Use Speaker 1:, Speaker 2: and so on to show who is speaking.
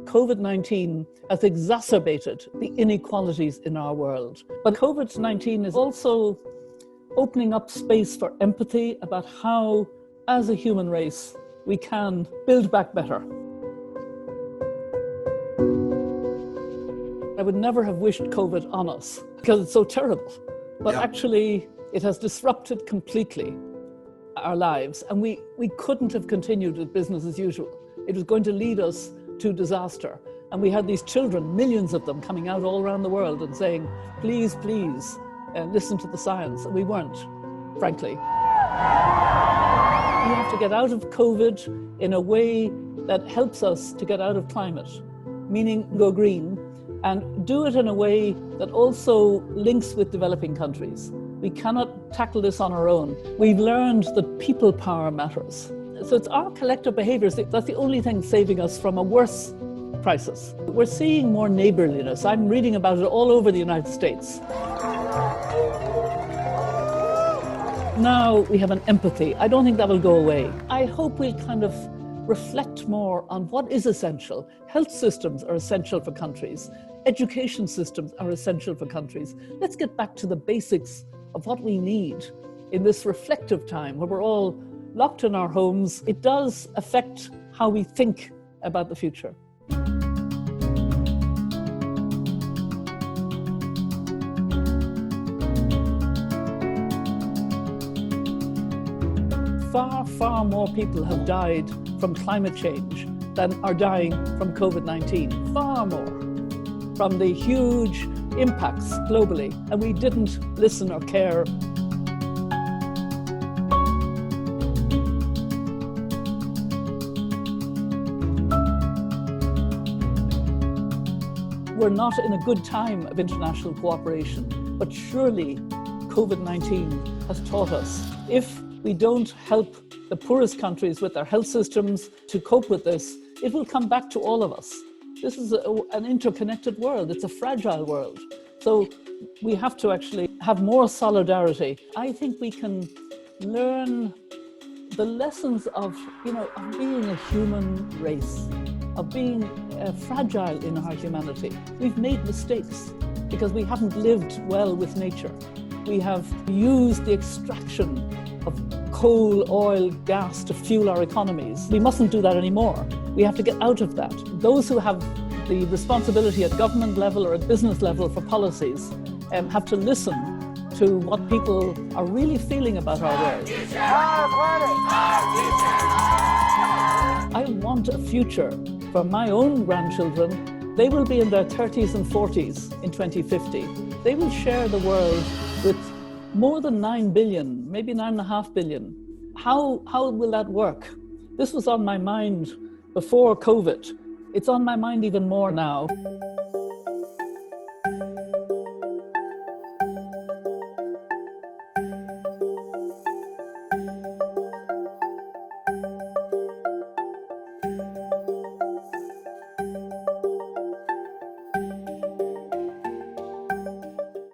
Speaker 1: COVID-19 has exacerbated the inequalities in our world. But COVID-19 is also opening up space for empathy about how, as a human race, we can build back better. I would never have wished COVID on us because it's so terrible. But actually, it has disrupted completely our lives, and we couldn't have continued with business as usual. It was going to lead us to disaster. And we had these children, millions of them, coming out all around the world and saying, please, please, listen to the science. And we weren't, frankly. We have to get out of COVID in a way that helps us to get out of climate, meaning go green, and do it in a way that also links with developing countries. We cannot tackle this on our own. We've learned that people power matters. So it's our collective behaviors that's the only thing saving us from a worse crisis. We're seeing more neighborliness. I'm reading about it all over the United States. Now we have an empathy. I don't think that will go away. I hope we'll kind of reflect more on what is essential. Health systems are essential for countries. Education systems are essential for countries. Let's get back to the basics of what we need in this reflective time where we're all locked in our homes. It does affect how we think about the future. Far, far more people have died from climate change than are dying from COVID-19. Far more. From the huge impacts globally, and we didn't listen or care. We're not in a good time of international cooperation, but surely COVID-19 has taught us if we don't help the poorest countries with their health systems to cope with this, it will come back to all of us. This is an interconnected world. It's a fragile world. So we have to actually have more solidarity. I think we can learn the lessons of being a human race, of being fragile in our humanity. We've made mistakes because we haven't lived well with nature. We have used the extraction of coal, oil, gas to fuel our economies. We mustn't do that anymore. We have to get out of that. Those who have the responsibility at government level or at business level for policies have to listen to what people are really feeling about our world. I want a future for my own grandchildren. They will be in their 30s and 40s in 2050. They will share the world with more than 9 billion, maybe 9.5 billion. How will that work? This was on my mind before COVID. It's on my mind even more now.